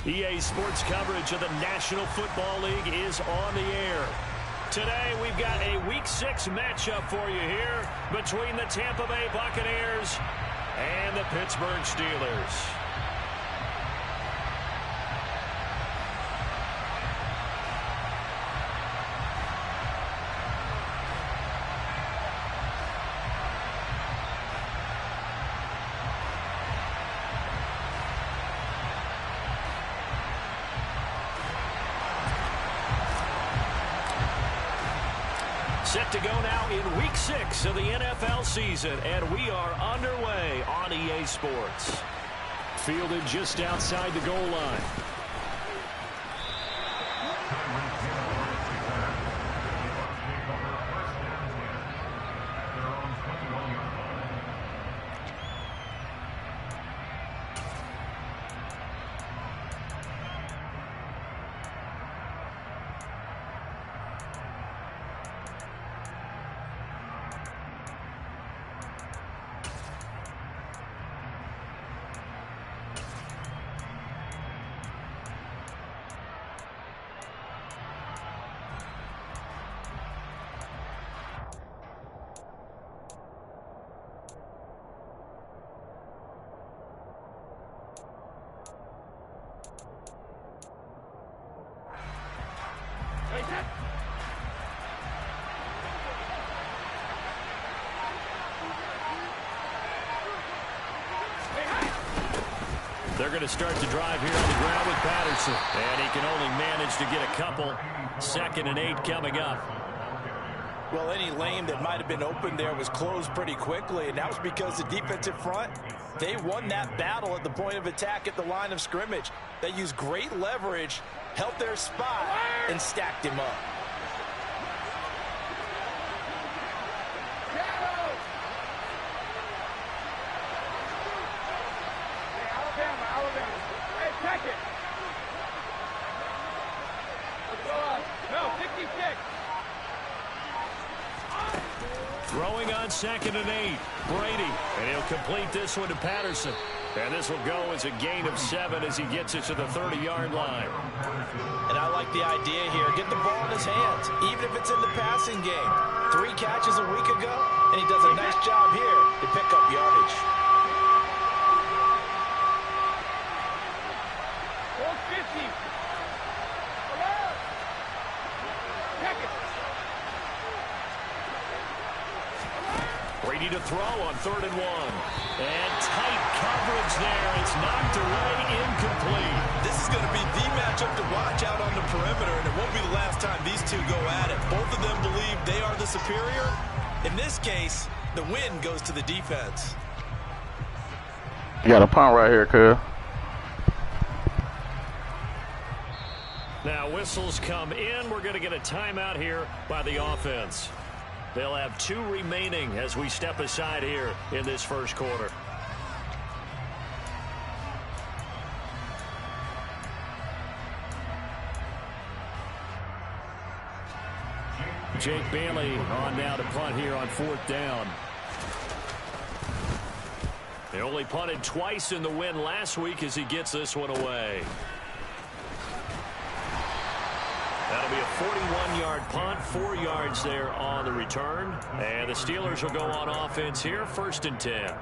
EA Sports coverage of the National Football League is on the air. Today, we've got a Week 6 matchup for you here between the Tampa Bay Buccaneers and the Pittsburgh Steelers. Set to go now in Week 6 of the NFL season, and we are underway on EA Sports. Fielded just outside the goal line. They're going to start the drive here on the ground with Patterson. And he can only manage to get a couple. 2nd and 8 coming up. Well, any lane that might have been open there was closed pretty quickly, and that was because the defensive front, they won that battle at the point of attack at the line of scrimmage. They used great leverage, held their spot, and stacked him up. Throwing on 2nd and 8. Brady. And he'll complete this one to Patterson. And this will go as a gain of 7 as he gets it to the 30-yard line. And I like the idea here. Get the ball in his hands, even if it's in the passing game. 3 catches a week ago, and he does a nice job here to pick up yardage. Brady to throw on 3rd and 1. And tight coverage there. It's knocked away, incomplete. This is going to be the matchup to watch out on the perimeter, and it won't be the last time these two go at it. Both of them believe they are the superior. In this case, the win goes to the defense. You got a punt right here, cuz. Now whistles come in. We're going to get a timeout here by the offense. They'll have 2 remaining as we step aside here in this first quarter. Jake Bailey on now to punt here on 4th down. They only punted twice in the win last week as he gets this one away. That'll be a 41-yard punt, 4 yards there on the return. And the Steelers will go on offense here, 1st and 10.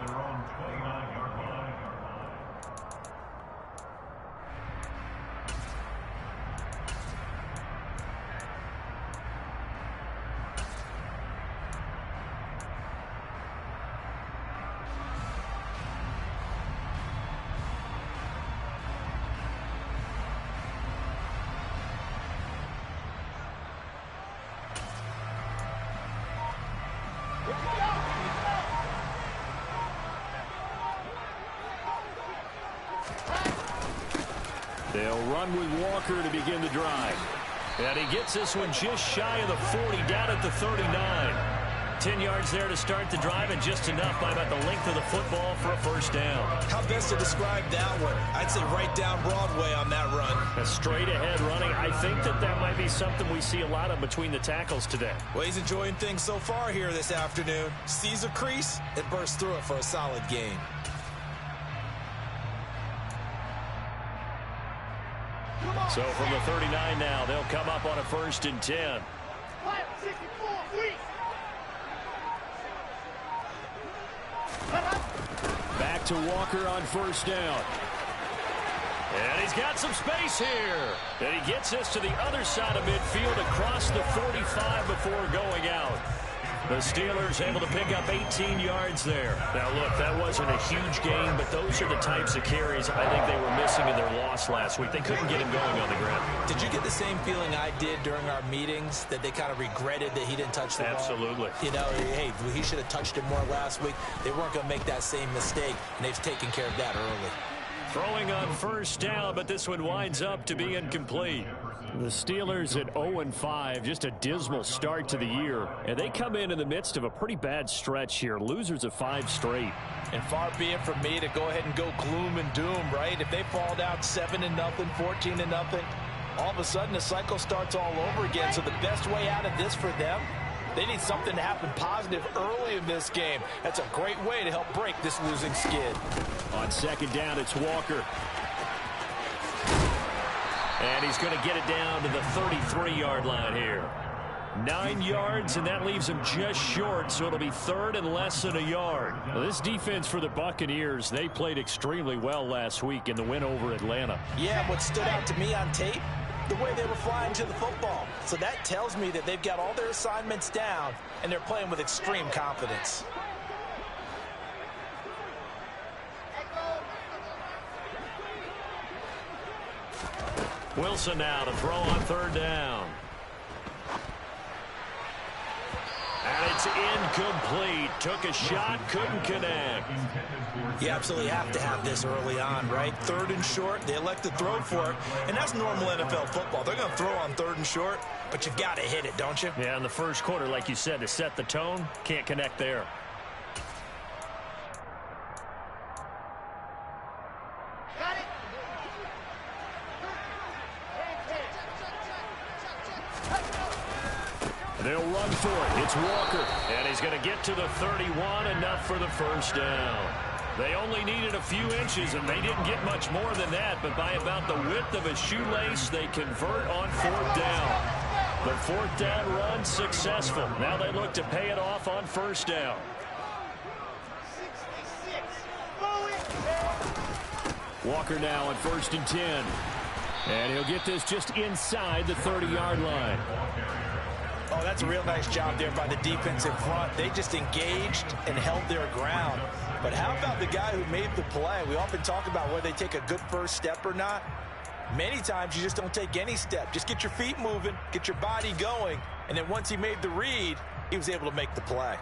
They'll run with Walker to begin the drive. And he gets this one just shy of the 40, down at the 39. 10 yards there to start the drive, and just enough by about the length of the football for a 1st down. How best to describe that one? I'd say right down Broadway on that run. A straight-ahead running. I think that might be something we see a lot of between the tackles today. Well, he's enjoying things so far here this afternoon. Sees a crease and bursts through it for a solid gain. So from the 39 now, they'll come up on a 1st and 10. Back to Walker on 1st down. And he's got some space here. And he gets this to the other side of midfield across the 45 before going out. The Steelers able to pick up 18 yards there. Now, look, that wasn't a huge game, but those are the types of carries I think they were missing in their loss last week. They couldn't get him going on the ground. Did you get the same feeling I did during our meetings, that they kind of regretted that he didn't touch the ball? Absolutely. You know, hey, he should have touched it more last week. They weren't going to make that same mistake, and they've taken care of that early. Throwing on 1st down, but this one winds up to be incomplete. The Steelers at 0-5, just a dismal start to the year. And they come in the midst of a pretty bad stretch here. Losers of 5 straight. And far be it from me to go ahead and go gloom and doom, right? If they fall down 7-0, 14-0, all of a sudden the cycle starts all over again. So the best way out of this for them, they need something to happen positive early in this game. That's a great way to help break this losing skid. On 2nd down, it's Walker. And he's going to get it down to the 33-yard line here. 9 yards, and that leaves him just short, so it'll be 3rd and less than a yard. Well, this defense for the Buccaneers, they played extremely well last week in the win over Atlanta. Yeah, what stood out to me on tape, the way they were flying to the football. So that tells me that they've got all their assignments down, and they're playing with extreme confidence. Wilson now to throw on 3rd down. And it's incomplete. Took a shot, couldn't connect. You absolutely have to have this early on, right? 3rd and short, they elect to throw for it, and that's normal NFL football. They're going to throw on 3rd and short, but you've got to hit it, don't you? Yeah, in the 1st quarter, like you said, to set the tone, can't connect there. They'll run for it. It's Walker. And he's going to get to the 31, enough for the 1st down. They only needed a few inches, and they didn't get much more than that. But by about the width of a shoelace, they convert on 4th down. The 4th down run successful. Now they look to pay it off on 1st down. Walker now on 1st and 10. And he'll get this just inside the 30-yard line. Oh, that's a real nice job there by the defensive front. They just engaged and held their ground. But how about the guy who made the play? We often talk about whether they take a good first step or not. Many times you just don't take any step. Just get your feet moving, get your body going, and then once he made the read, he was able to make the play.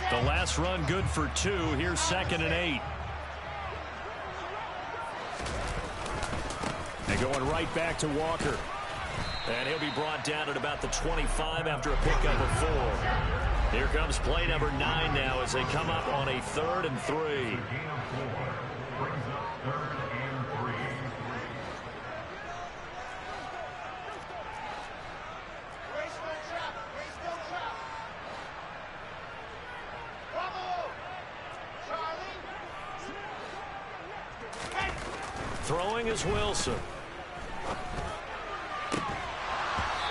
The last run good for 2. Here's 2nd and 8. And going right back to Walker. And he'll be brought down at about the 25 after a pickup of 4. Here comes play number 9 now as they come up on a 3rd and 3. Throwing is Wilson.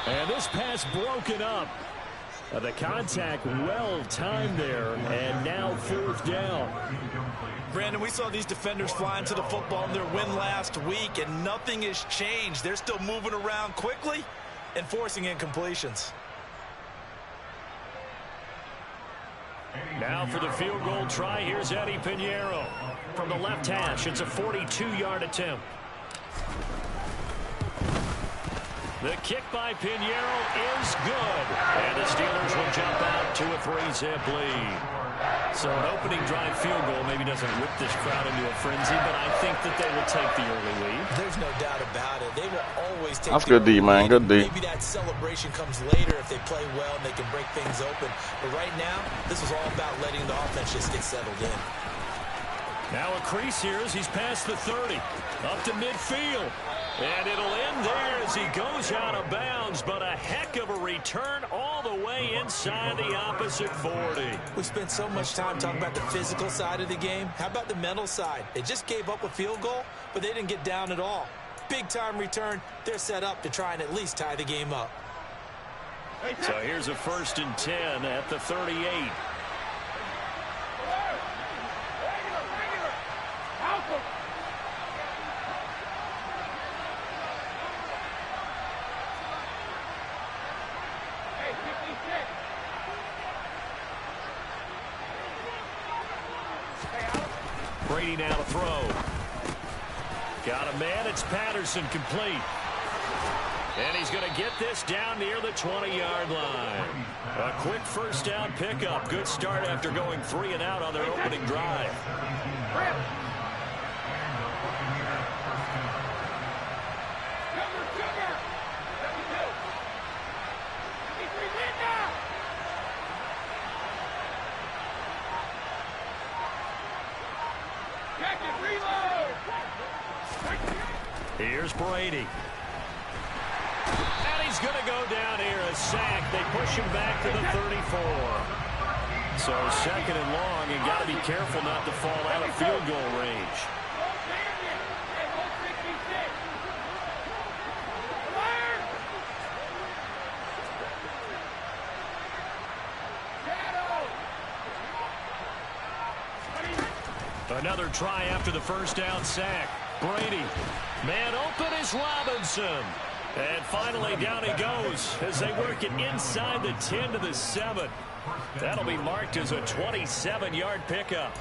And this pass broken up. The contact well timed there, and now 4th down. Brandon, we saw these defenders flying to the football in their win last week, and nothing has changed. They're still moving around quickly and forcing incompletions. Now for the field goal try, here's Eddie Pinheiro. From the left hash, it's a 42-yard attempt. The kick by Pinheiro is good. And the Steelers will jump out to a 3-zip lead. So an opening drive field goal maybe doesn't whip this crowd into a frenzy, but I think that they will take the early lead. There's no doubt about it. They will always take That's the good D, man. Good D. Maybe that celebration comes later if they play well and they can break things open. But right now, this is all about letting the offense just get settled in. Now a crease here as he's past the 30. Up to midfield. And it'll end there as he goes out of bounds, but a heck of a return all the way inside the opposite 40. We spent so much time talking about the physical side of the game. How about the mental side? They just gave up a field goal, but they didn't get down at all. Big-time return. They're set up to try and at least tie the game up. So here's a 1st and 10 at the 38. Brady now to throw. Got a man. It's Patterson complete. And he's going to get this down near the 20-yard line. A quick 1st down pickup. Good start after going 3 and out on their opening drive. Here's Brady. And he's going to go down here, a sack. They push him back to the 34. So 2nd and long, you got to be careful not to fall out of field goal range. Another try after the 1st down sack. Brady. Man open is Robinson. And finally down he goes as they work it inside the 10 to the 7. That'll be marked as a 27-yard pickup.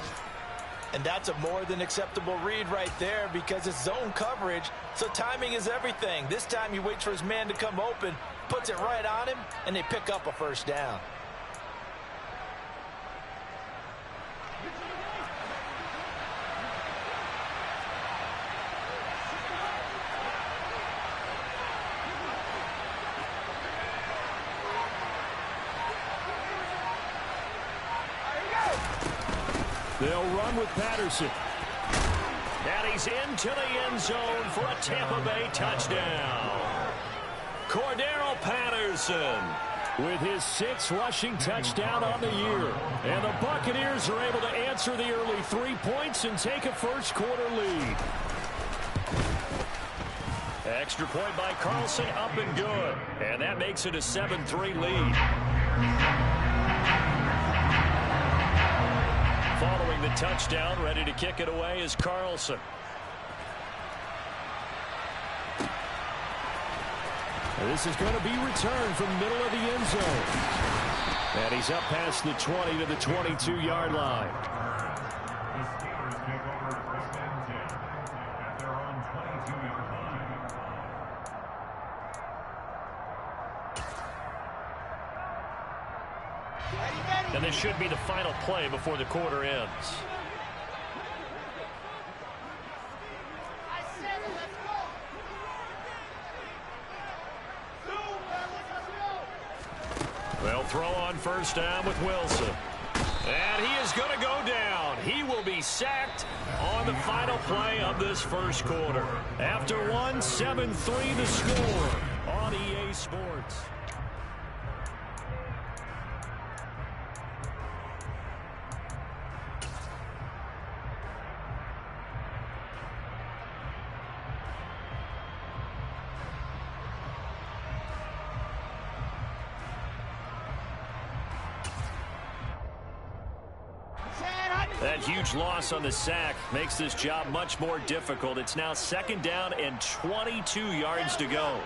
And that's a more than acceptable read right there because it's zone coverage, so timing is everything. This time he waits for his man to come open, puts it right on him, and they pick up a 1st down. They'll run with Patterson. And he's into the end zone for a Tampa Bay touchdown. Cordero Patterson with his 6th rushing touchdown on the year. And the Buccaneers are able to answer the early 3 points and take a first-quarter lead. Extra point by Carlson, up and good. And that makes it a 7-3 lead. Following the touchdown, ready to kick it away is Carlson. This is going to be returned from middle of the end zone. And he's up past the 20 to the 22-yard line. And this should be the final play before the quarter ends. They'll throw on 1st down with Wilson. And he is going to go down. He will be sacked on the final play of this first quarter. After 7-3 the score on EA Sports. That huge loss on the sack makes this job much more difficult. It's now 2nd down and 22 yards to go.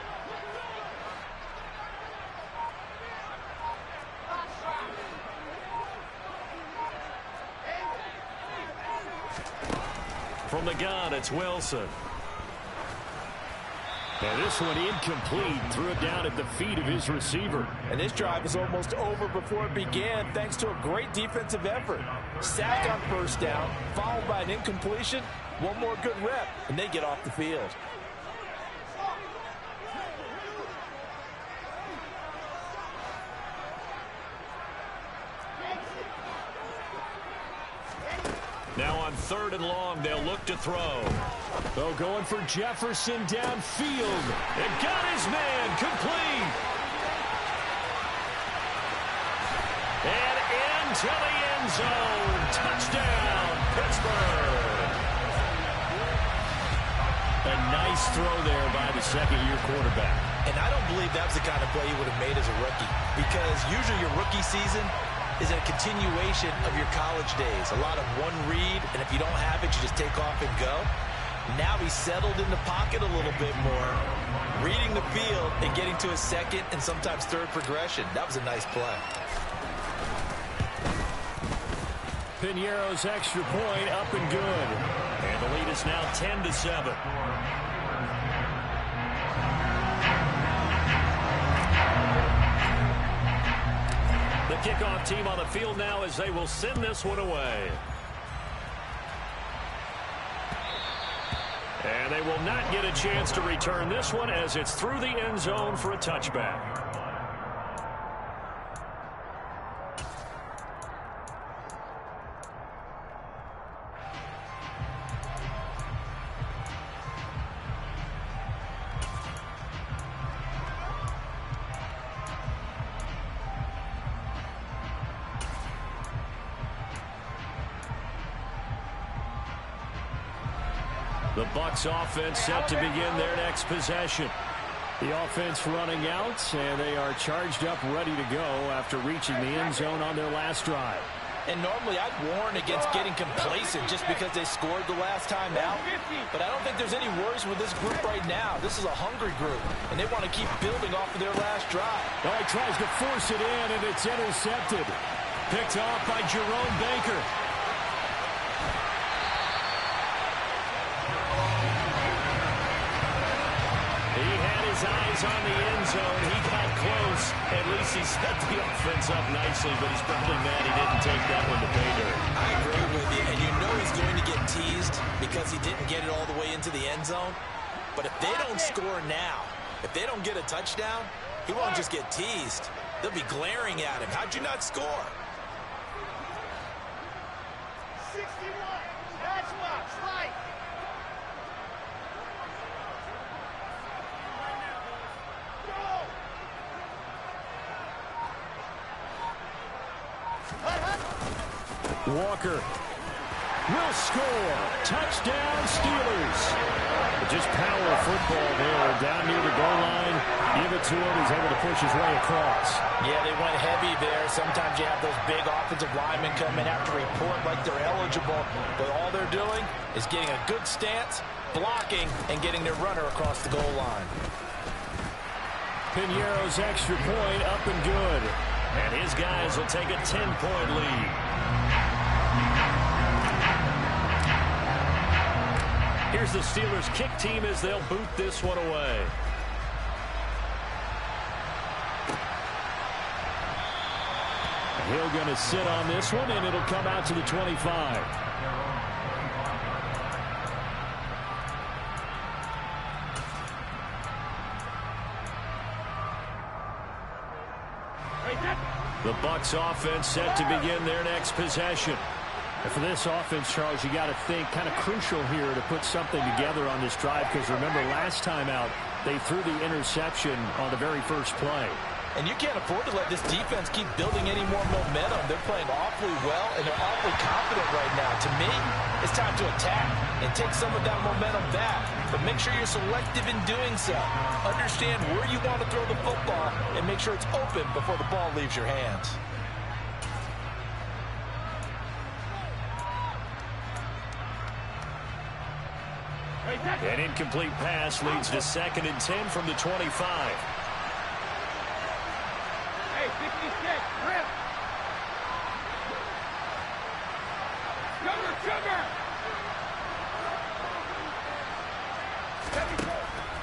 From the gun, it's Wilson. And this one incomplete. Threw it down at the feet of his receiver. And this drive is almost over before it began thanks to a great defensive effort. Sack on 1st down, followed by an incompletion. One more good rep, and they get off the field. Now on 3rd and long. They'll look to throw. Oh, going for Jefferson downfield. It got his man complete. And into the end zone. Touchdown, Pittsburgh. A nice throw there by the second-year quarterback. And I don't believe that was the kind of play he would have made as a rookie, because usually your rookie season is a continuation of your college days. A lot of one read, and if you don't have it, you just take off and go. Now he's settled in the pocket a little bit more, reading the field and getting to his second and sometimes third progression. That was a nice play. Piñeiro's extra point up and good. And the lead is now 10-7. The kickoff team on the field now as they will send this one away. And they will not get a chance to return this one as it's through the end zone for a touchback. The Bucs offense set to begin their next possession. The offense running out, and they are charged up, ready to go after reaching the end zone on their last drive. And normally I'd warn against getting complacent just because they scored the last time out. But I don't think there's any worries with this group right now. This is a hungry group, and they want to keep building off of their last drive. Oh, he tries to force it in, and it's intercepted. Picked off by Jerome Baker. Eyes on the end zone. He got close. At least he set the offense up nicely, but he's probably mad he didn't take that one to pay dirt. I agree with you, and you know he's going to get teased because he didn't get it all the way into the end zone. But if they don't score now, if they don't get a touchdown, he won't just get teased. They'll be glaring at him. How'd you not score? 61. That's what's right. Walker will score. Touchdown, Steelers. Just power football there. Down near the goal line. Give it to him. He's able to push his way across. Yeah, they went heavy there. Sometimes you have those big offensive linemen come in, have to report like they're eligible. But all they're doing is getting a good stance, blocking, and getting their runner across the goal line. Piñeiro's extra point up and good. And his guys will take a 10-point lead. Here's the Steelers kick team as they'll boot this one away. Hill going to sit on this one, and it'll come out to the 25. The Bucs offense set to begin their next possession. And for this offense, Charles, you got to think kind of crucial here to put something together on this drive, because remember last time out they threw the interception on the very first play. And you can't afford to let this defense keep building any more momentum. They're playing awfully well, and they're awfully confident right now. To me, it's time to attack and take some of that momentum back. But make sure you're selective in doing so. Understand where you want to throw the football and make sure it's open before the ball leaves your hands. An incomplete pass leads to 2nd and 10 from the 25. Hey, 56, rip. Sugar.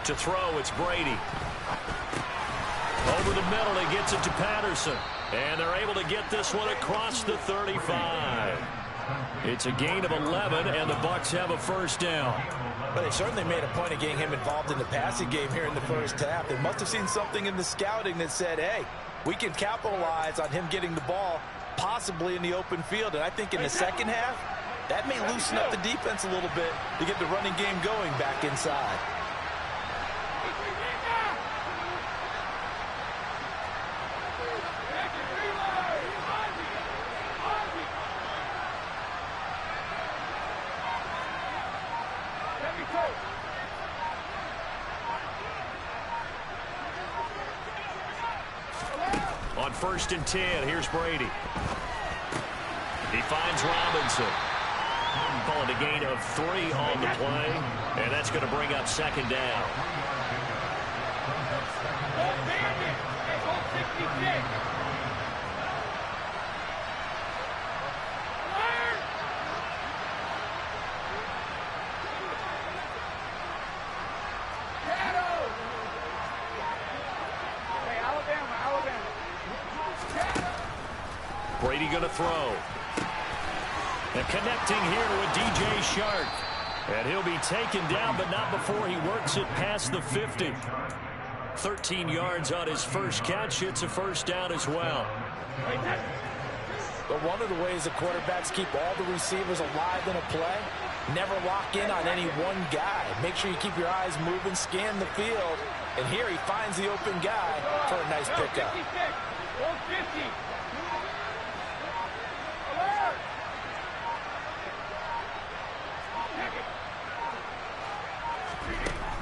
To throw, it's Brady. Over the middle, he gets it to Patterson. And they're able to get this one across the 35. It's a gain of 11, and the Bucs have a first down. But they certainly made a point of getting him involved in the passing game here in the first half. They must have seen something in the scouting that said, hey, we can capitalize on him getting the ball possibly in the open field. And I think in the second half, That may loosen up the defense a little bit to get the running game going back inside. On 1st and 10, here's Brady. He finds Robinson. Calling a gain of 3 on the play, and that's going to bring up 2nd down. Brady going to throw. And connecting here with DJ Shark. And he'll be taken down, but not before he works it past the 50. 13 yards on his first catch. It's a 1st down as well. But one of the ways the quarterbacks keep all the receivers alive in a play, never lock in on any one guy. Make sure you keep your eyes moving, scan the field. And here he finds the open guy for a nice pickup. 150.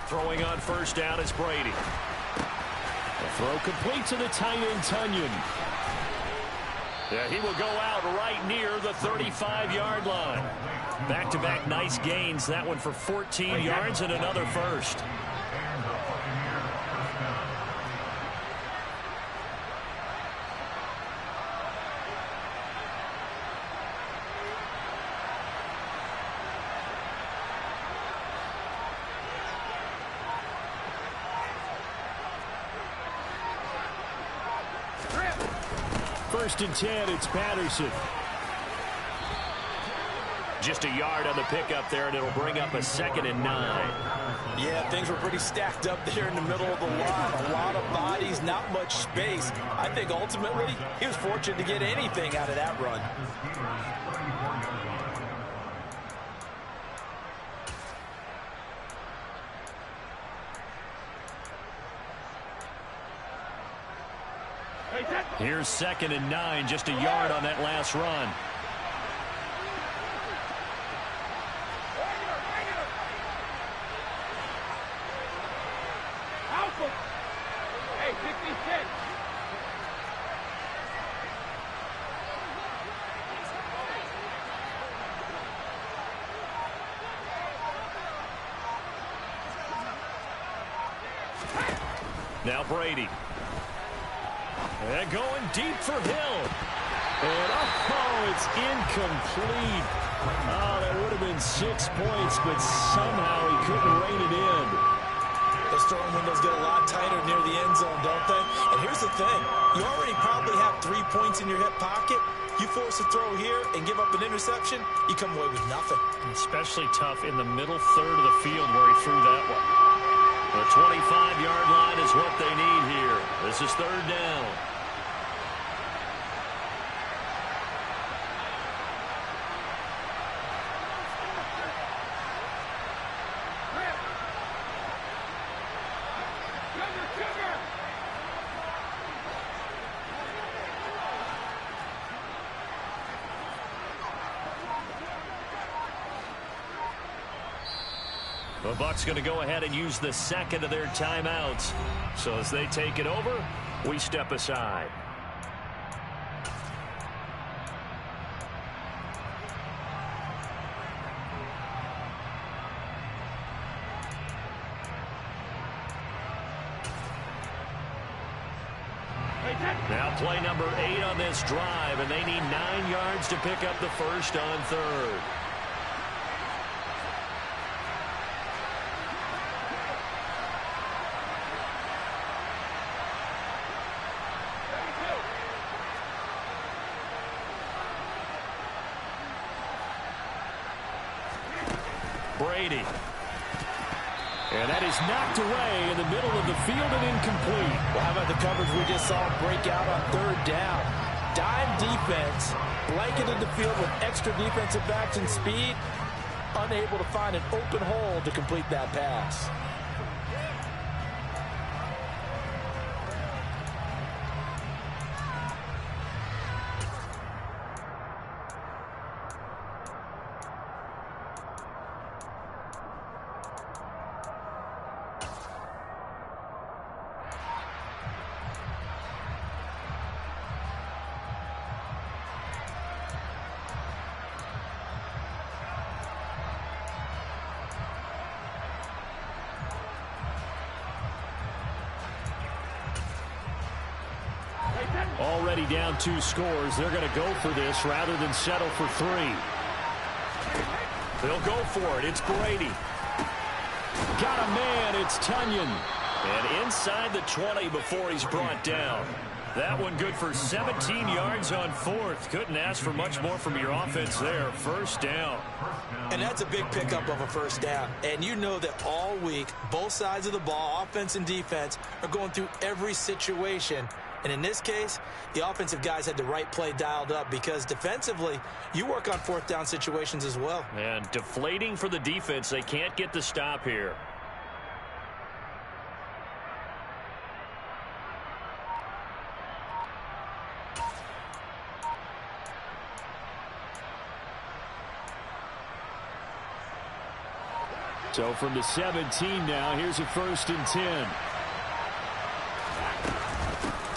Throwing on 1st down is Brady. The throw complete to the tight end, Tunyon. Yeah, he will go out right near the 35-yard line. Back-to-back nice gains. That one for 14 yards and another 1st. First and 10, it's Patterson. Just a yard on the pickup there, and it'll bring up a 2nd and 9. Yeah, things were pretty stacked up there in the middle of the line. A lot of bodies, not much space. I think ultimately he was fortunate to get anything out of that run. Here's 2nd and 9, just a yard on that last run. Hey, 66. Now Brady. And going deep for Hill. And it's incomplete. Oh, that would have been 6 points, but somehow he couldn't rein it in. Those throwing windows get a lot tighter near the end zone, don't they? And here's the thing. You already probably have 3 points in your hip pocket. You force a throw here and give up an interception, you come away with nothing. Especially tough in the middle third of the field where he threw that one. The 25-yard line is what they need here. This is 3rd down. The Bucs going to go ahead and use the 2nd of their timeouts. So as they take it over, we step aside. Now play number 8 on this drive, and they need 9 yards to pick up the 1st on 3rd. Brady. And that is knocked away in the middle of the field and incomplete. Well, how about the coverage we just saw break out on 3rd down? Dime defense, blanketed the field with extra defensive backs and speed, unable to find an open hole to complete that pass. Already down 2 scores. They're going to go for this rather than settle for 3. They'll go for it. It's Brady. Got a man. It's Tunyon. And inside the 20 before he's brought down. That one good for 17 yards on 4th. Couldn't ask for much more from your offense there. First down. And that's a big pickup of a first down. And you know that all week, both sides of the ball, offense and defense, are going through every situation. And in this case, the offensive guys had the right play dialed up because defensively, you work on 4th down situations as well. And deflating for the defense. They can't get the stop here. So from the 17 now, here's a 1st and 10.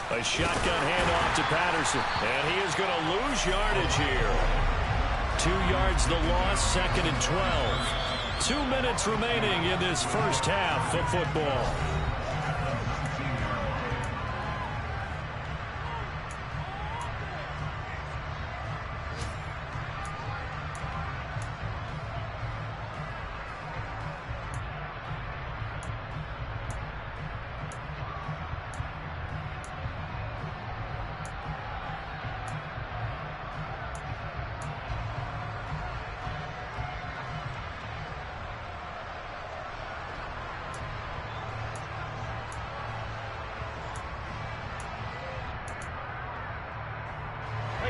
A shotgun handoff to Patterson. And he is going to lose yardage here. 2 yards the loss, 2nd and 12. 2 minutes remaining in this first half of football.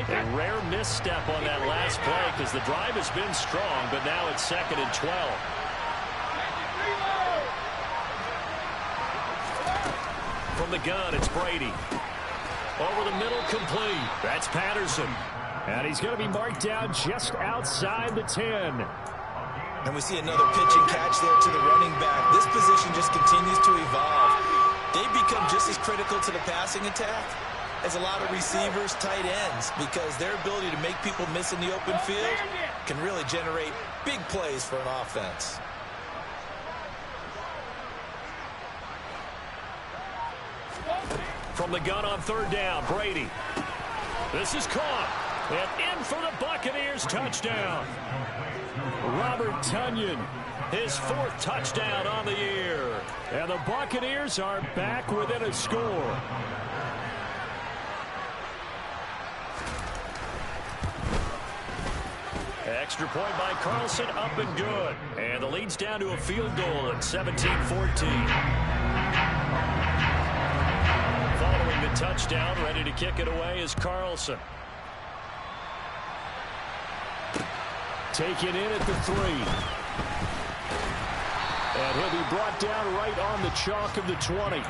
A rare misstep on that last play because the drive has been strong, but now it's 2nd and 12. From the gun, it's Brady. Over the middle, complete. That's Patterson. And he's going to be marked down just outside the 10. And we see another pitch and catch there to the running back. This position just continues to evolve. They become just as critical to the passing attack as a lot of receivers, tight ends, because their ability to make people miss in the open field can really generate big plays for an offense. From the gun on 3rd down, Brady. This is caught. And in for the Buccaneers touchdown. Robert Tunyon, his 4th touchdown on the year. And the Buccaneers are back within a score. Extra point by Carlson, up and good. And the lead's down to a field goal at 17-14. Following the touchdown, ready to kick it away is Carlson. Taken in at the 3. And he'll be brought down right on the chalk of the 20.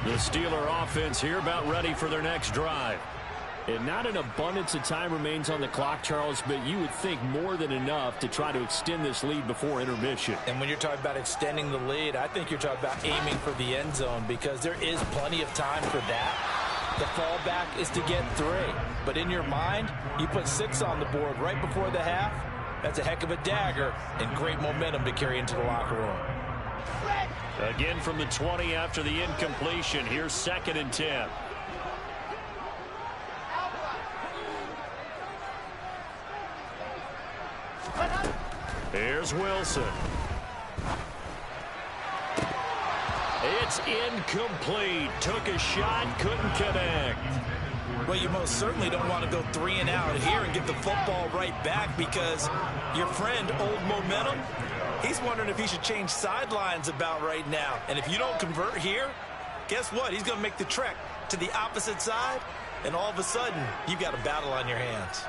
The Steeler offense here about ready for their next drive. And not an abundance of time remains on the clock, Charles, but you would think more than enough to try to extend this lead before intermission. And when you're talking about extending the lead, I think you're talking about aiming for the end zone because there is plenty of time for that. The fallback is to get 3. But in your mind, you put 6 on the board right before the half. That's a heck of a dagger and great momentum to carry into the locker room. Again from the 20 after the incompletion. Here's 2nd and 10. Here's Wilson. It's incomplete. Took a shot, couldn't connect. Well, you most certainly don't want to go 3 and out here and get the football right back, because your friend, Old Momentum, he's wondering if he should change sidelines about right now. And if you don't convert here, guess what? He's going to make the trek to the opposite side, and all of a sudden, you've got a battle on your hands.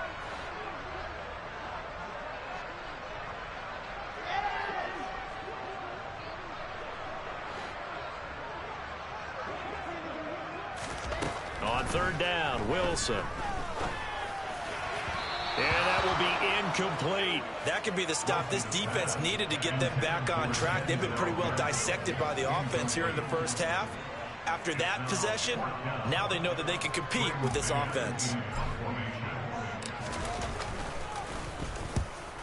On third down, Wilson. And that will be incomplete. That could be the stop this defense needed to get them back on track. They've been pretty well dissected by the offense here in the first half. After that possession, now they know that they can compete with this offense.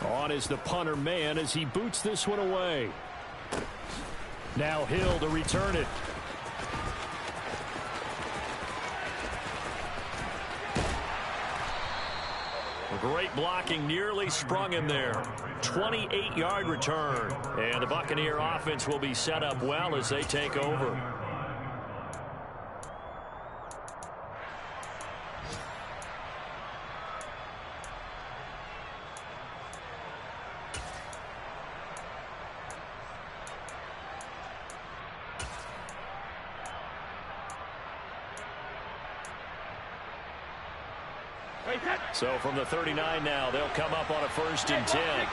On is the punter man as he boots this one away. Now Hill to return it. Great blocking, nearly sprung him there. 28-yard return. And the Buccaneer offense will be set up well as they take over. So from the 39 now, they'll come up on a 1st and 10. Hey,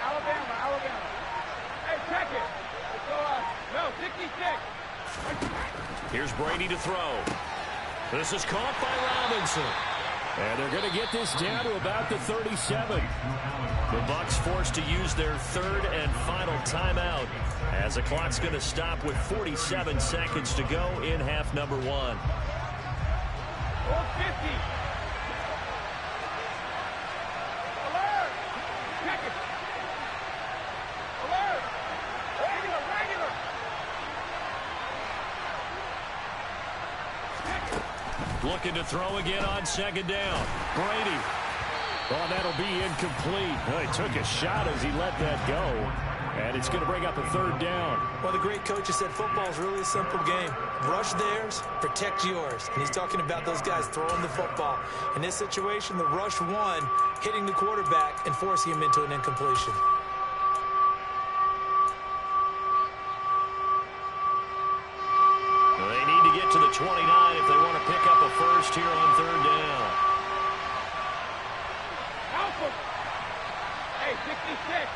Alabama. Hey, check it. Let's go no, 66. Here's Brady to throw. This is caught by Robinson. And they're going to get this down to about the 37. The Bucs forced to use their 3rd and final timeout as the clock's going to stop with 47 seconds to go in half number 1. 50. Alert! Check it. Alert! Regular. Looking to throw again on 2nd down. Brady. Oh, that'll be incomplete. Well, he took a shot as he let that go. And it's going to bring up a 3rd down. Well, the great coach has said football's really a simple game. Rush theirs, protect yours. And he's talking about those guys throwing the football. In this situation, the rush won, hitting the quarterback and forcing him into an incompletion. Well, they need to get to the 29 if they want to pick up a 1st here on 3rd down. Hey, 66.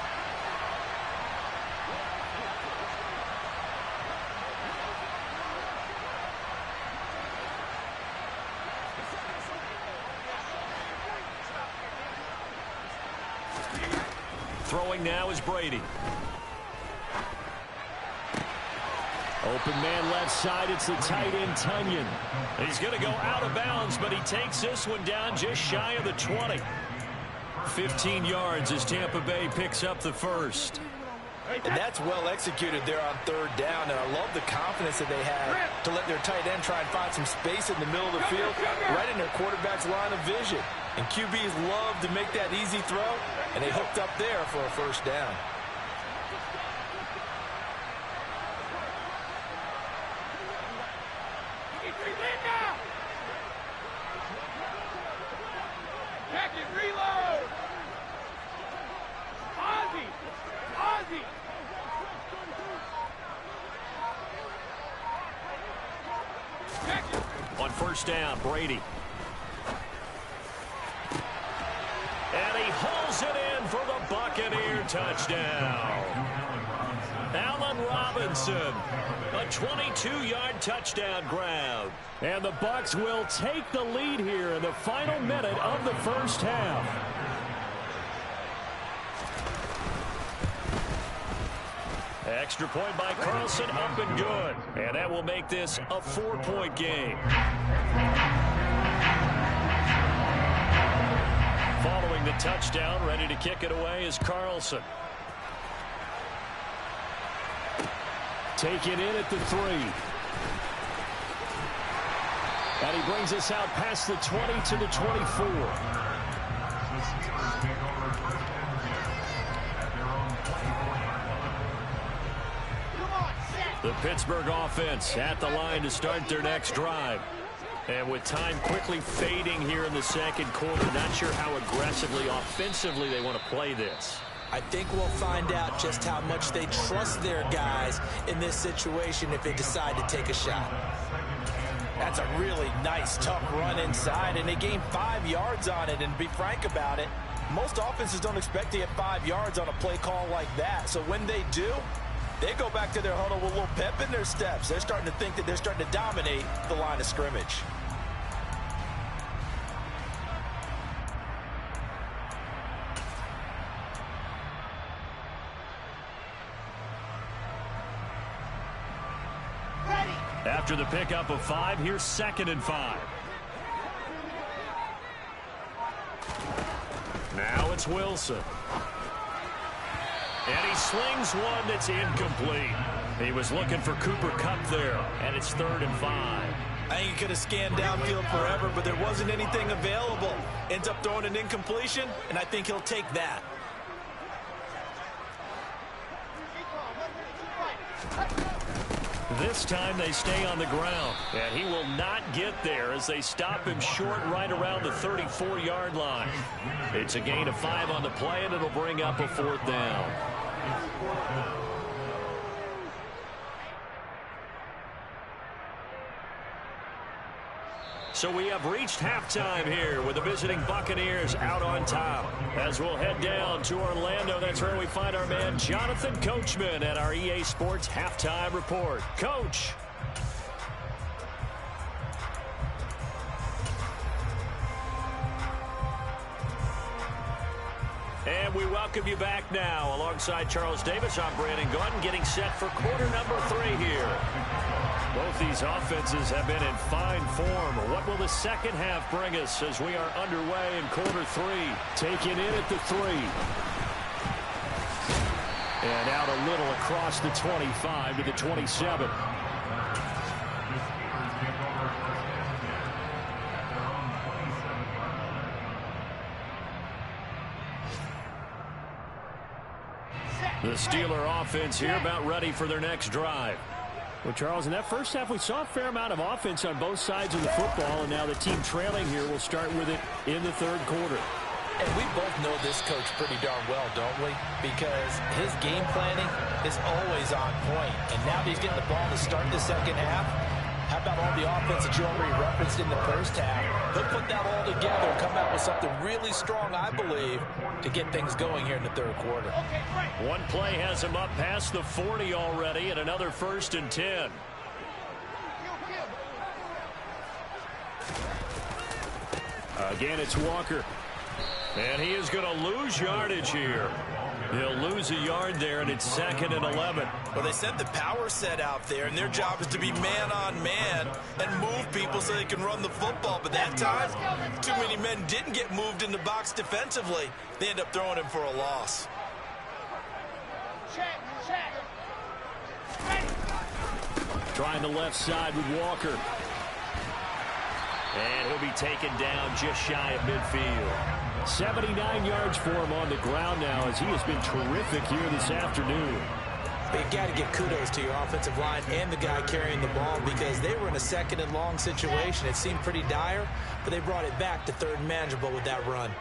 Throwing now is Brady. Open man left side. It's the tight end, Tunyon. He's going to go out of bounds, but he takes this one down just shy of the 20. 15 yards as Tampa Bay picks up the 1st. And that's well executed there on 3rd down, and I love the confidence that they have to let their tight end try and find some space in the middle of the field, right in their quarterback's line of vision. And QBs love to make that easy throw, and they hooked up there for a 1st down. Check it, reload. Ozzie. Check it. On 1st down, Brady. And he hauls it in for the Buccaneer touchdown. Allen Robinson, a 22-yard touchdown grab. And the Bucs will take the lead here in the final minute of the 1st half. Extra point by Carlson, up and good. And that will make this a 4-point game. Following the touchdown, ready to kick it away is Carlson. Taken in at the 3. And he brings us out past the 20 to the 24. The Pittsburgh offense at the line to start their next drive. And with time quickly fading here in the second quarter, not sure how aggressively, offensively they want to play this. I think we'll find out just how much they trust their guys in this situation if they decide to take a shot. That's a really nice, tough run inside, and they gained 5 yards on it. And to be frank about it, most offenses don't expect to get 5 yards on a play call like that. So when they do, they go back to their huddle with a little pep in their steps. They're starting to think that they're starting to dominate the line of scrimmage. After the pickup of 5, here's 2nd and 5. Now it's Wilson. And he slings one that's incomplete. He was looking for Cooper Kupp there, and it's 3rd and 5. I think he could have scanned downfield forever, but there wasn't anything available. Ends up throwing an incompletion, and I think he'll take that. This time they stay on the ground, and he will not get there as they stop him short right around the 34-yard line. It's a gain of 5 on the play, and it'll bring up a 4th down. So we have reached halftime here with the visiting Buccaneers out on top. As we'll head down to Orlando, that's where we find our man Jonathan Coachman at our EA Sports Halftime Report. Coach. And we welcome you back now. Alongside Charles Davis, I'm Brandon Gunn, getting set for quarter number 3 here. Both these offenses have been in fine form. What will the second half bring us as we are underway in quarter 3? Taken in at the 3. And out a little across the 25 to the 27. The Steeler offense here about ready for their next drive. Well, Charles, in that first half, we saw a fair amount of offense on both sides of the football, and now the team trailing here will start with it in the 3rd quarter. And we both know this coach pretty darn well, don't we? Because his game planning is always on point. And now that he's getting the ball to start the second half, how about all the offense that you already referenced in the first half? He'll put that all together and come out with something really strong, I believe, to get things going here in the 3rd quarter. One play has him up past the 40 already, and another 1st and 10. Again, it's Walker. And he is going to lose yardage here. He'll lose a yard there, and it's 2nd and 11. Well, they sent the power set out there, and their job is to be man-on-man and move people so they can run the football. But that time, too many men didn't get moved in the box defensively. They end up throwing him for a loss. Trying the left side with Walker. And he'll be taken down just shy of midfield. 79 yards for him on the ground now as he has been terrific here this afternoon. But you got to give kudos to your offensive line and the guy carrying the ball because they were in a 2nd and long situation. It seemed pretty dire, but they brought it back to 3rd and manageable with that run.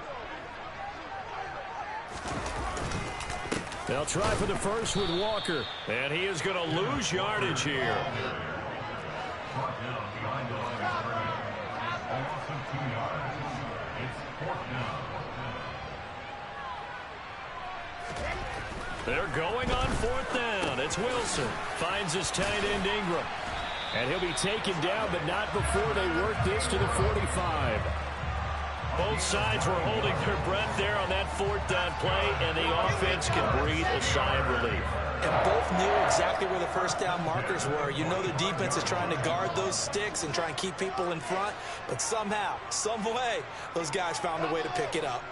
They'll try for the 1st with Walker, and he is going to lose yardage here. They're going on 4th down. It's Wilson. Finds his tight end Ingram. And he'll be taken down, but not before they work this to the 45. Both sides were holding their breath there on that 4th down play, and the offense can breathe a sigh of relief. And both knew exactly where the 1st down markers were. You know the defense is trying to guard those sticks and try and keep people in front, but somehow, some way, those guys found a way to pick it up.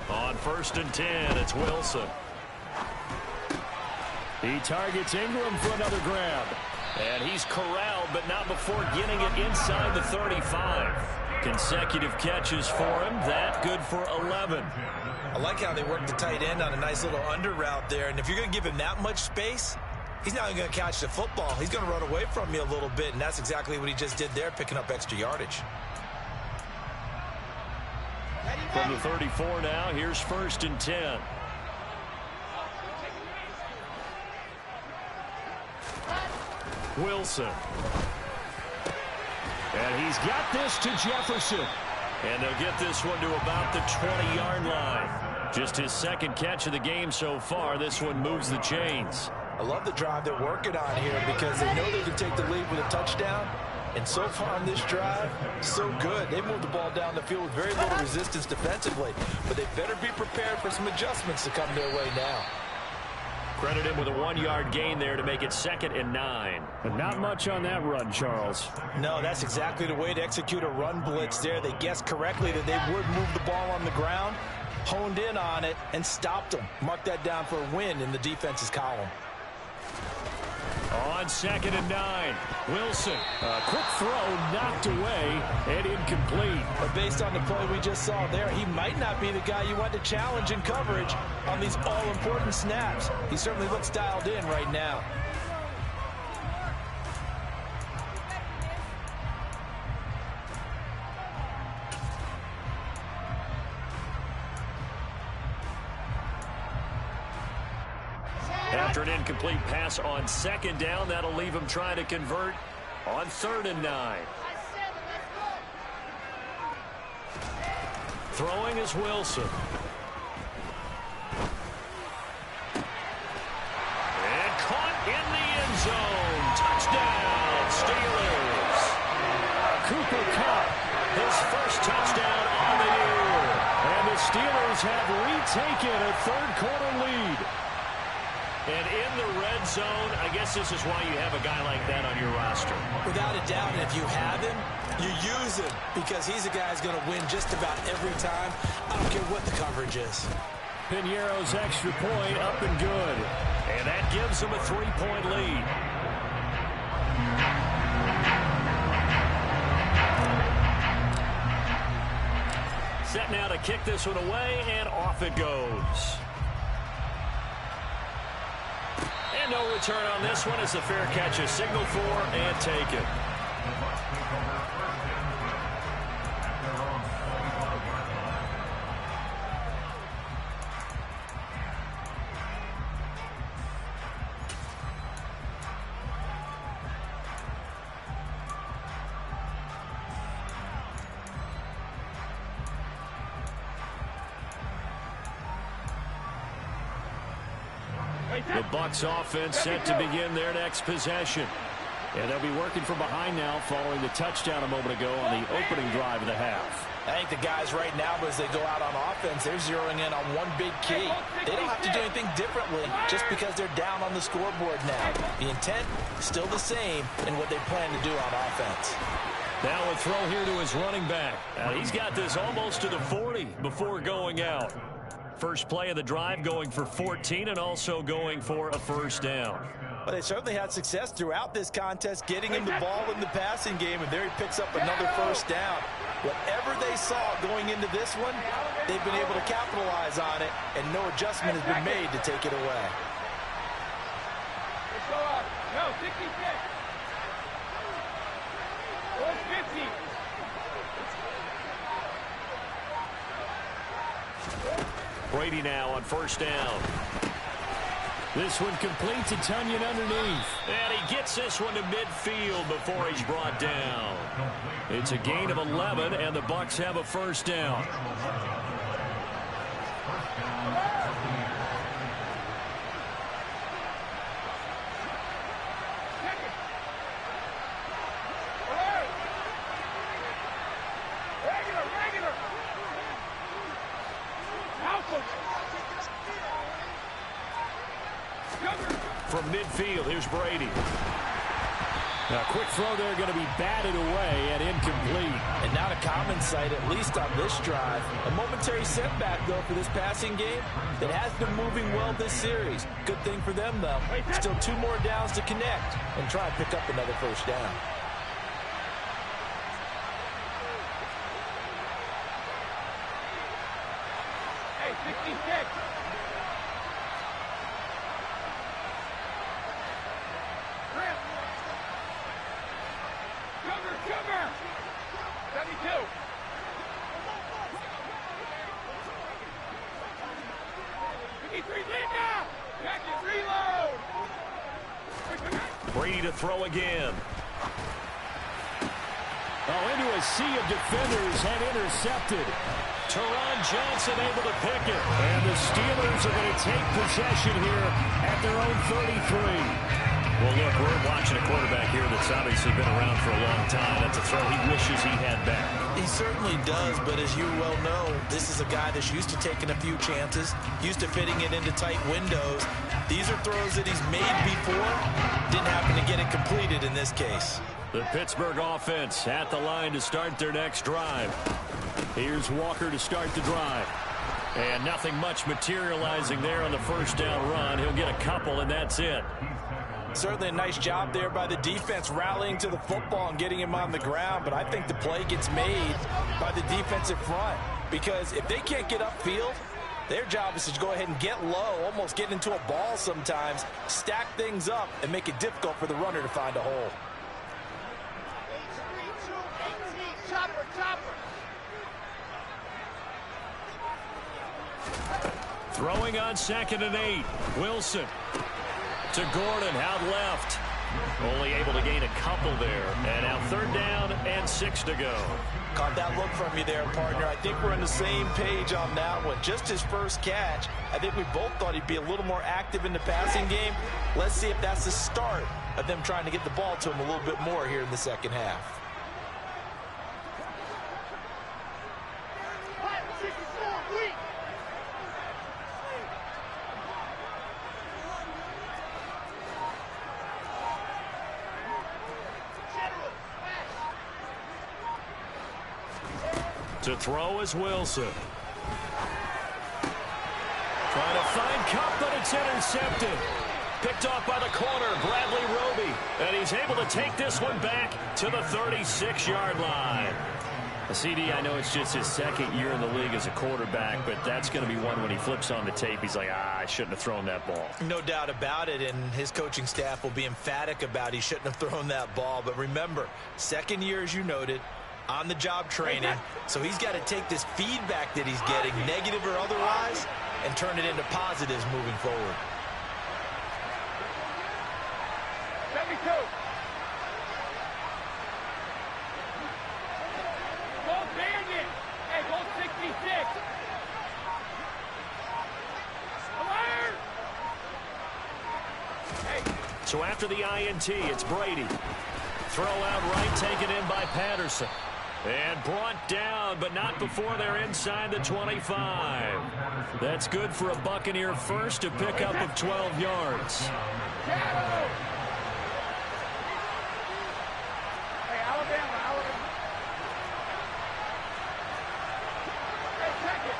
On 1st and 10, it's Wilson. He targets Ingram for another grab. And he's corralled, but not before getting it inside the 35. Consecutive catches for him. That good for 11. I like how they work the tight end on a nice little under route there. And if you're going to give him that much space, he's not going to catch the football. He's going to run away from you a little bit, and that's exactly what he just did there, picking up extra yardage. From the 34 now, here's 1st and 10. Wilson. And he's got this to Jefferson. And they'll get this one to about the 20-yard line. Just his 2nd catch of the game so far. This one moves the chains. I love the drive they're working on here because they know they can take the lead with a touchdown. And so far on this drive, so good. They moved the ball down the field with very little resistance defensively. But they better be prepared for some adjustments to come their way now. Credit him with a 1-yard gain there to make it 2nd and 9. But not much on that run, Charles. No, that's exactly the way to execute a run blitz there. They guessed correctly that they would move the ball on the ground, honed in on it, and stopped them. Mark that down for a win in the defense's column. On 2nd and 9, Wilson. A quick throw knocked away and incomplete. But based on the play we just saw there, he might not be the guy you want to challenge in coverage on these all-important snaps. He certainly looks dialed in right now. After an incomplete pass on 2nd down, that'll leave him trying to convert on 3rd and 9. Throwing is Wilson. And caught in the end zone. Touchdown, Steelers. Cooper Kupp, his 1st touchdown on the year. And the Steelers have retaken a 3rd-quarter lead. And in the red zone, I guess this is why you have a guy like that on your roster. Without a doubt, and if you have him, you use him because he's a guy who's going to win just about every time. I don't care what the coverage is. Piñeiro's extra point up and good. And that gives them a 3-point lead. Set now to kick this one away, and off it goes. And no return on this one as the fair catch is signaled for and taken. The Bucs offense set to begin their next possession. And they'll be working from behind now following the touchdown a moment ago on the opening drive of the half. I think the guys right now, as they go out on offense, they're zeroing in on one big key. They don't have to do anything differently just because they're down on the scoreboard now. The intent is still the same in what they plan to do on offense. Now a throw here to his running back. He's got this almost to the 40 before going out. First play of the drive going for 14 and also going for a 1st down. Well, they certainly had success throughout this contest getting him the ball in the passing game, and there he picks up another 1st down. Whatever they saw going into this one, they've been able to capitalize on it, and no adjustment has been made to take it away. Let's go up. No, 66. Go 50. Brady now on 1st down. This one complete to Tunyon underneath. And he gets this one to midfield before he's brought down. It's a gain of 11, and the Bucs have a 1st down. From midfield, here's Brady. Now, quick throw there, going to be batted away and incomplete. And not a common sight, at least on this drive. A momentary setback, though, for this passing game that has been moving well this series. Good thing for them, though. Still 2 more downs to connect and try and pick up another 1st down. 66. Grip. Cover. 72. 53, Linda. Jacket, reload. Brady to throw again. Oh, into a sea of defenders and intercepted. Teron Johnson able to pick it. And the Steelers are going to take possession here at their own 33. Well, look, we're watching a quarterback here that's obviously been around for a long time. That's a throw he wishes he had back. He certainly does, but as you well know, this is a guy that's used to taking a few chances, used to fitting it into tight windows. These are throws that he's made before. Didn't happen to get it completed in this case. The Pittsburgh offense at the line to start their next drive. Here's Walker to start the drive. And nothing much materializing there on the first down run. He'll get a couple, and that's it. Certainly a nice job there by the defense rallying to the football and getting him on the ground, but I think the play gets made by the defensive front because if they can't get upfield, their job is to go ahead and get low, almost get into a ball sometimes, stack things up, and make it difficult for the runner to find a hole. Throwing on 2nd and 8. Wilson to Gordon out left. Only able to gain a couple there. And now 3rd down and 6 to go. Caught that look from you there, partner. I think we're on the same page on that one. Just his first catch. I think we both thought he'd be a little more active in the passing game. Let's see if that's the start of them trying to get the ball to him a little bit more here in the second half. To throw is Wilson. Trying to find Cup, but it's intercepted. Picked off by the corner, Bradley Roby. And he's able to take this one back to the 36-yard line. CD, I know it's just his 2nd year in the league as a quarterback, but that's going to be one when he flips on the tape. He's like, I shouldn't have thrown that ball. No doubt about it, and his coaching staff will be emphatic about he shouldn't have thrown that ball. But remember, 2nd year, as you noted, on-the-job training, so he's got to take this feedback that he's getting, negative or otherwise, and turn it into positives moving forward. 72. Gold bandit. Hey, gold 66. Alert! Hey. So after the INT, it's Brady. Throw out right, taken in by Patterson. And brought down, but not before they're inside the 25. That's good for a Buccaneer first, a pickup of 12 yards. Hey, Alabama. Hey, check it.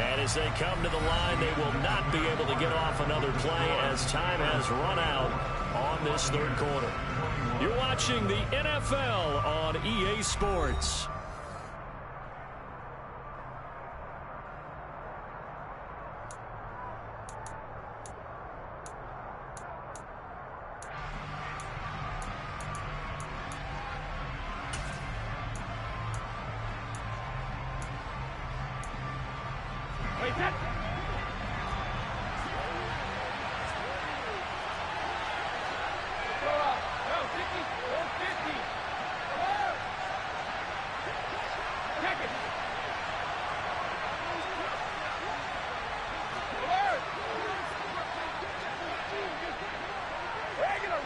And as they come to the line, they will not be able to get off another play as time has run out on this 3rd quarter. You're watching the NFL on EA Sports. Wait, that. Throw up. No, 60 or 50. Alert! Check it. Alert! Regular.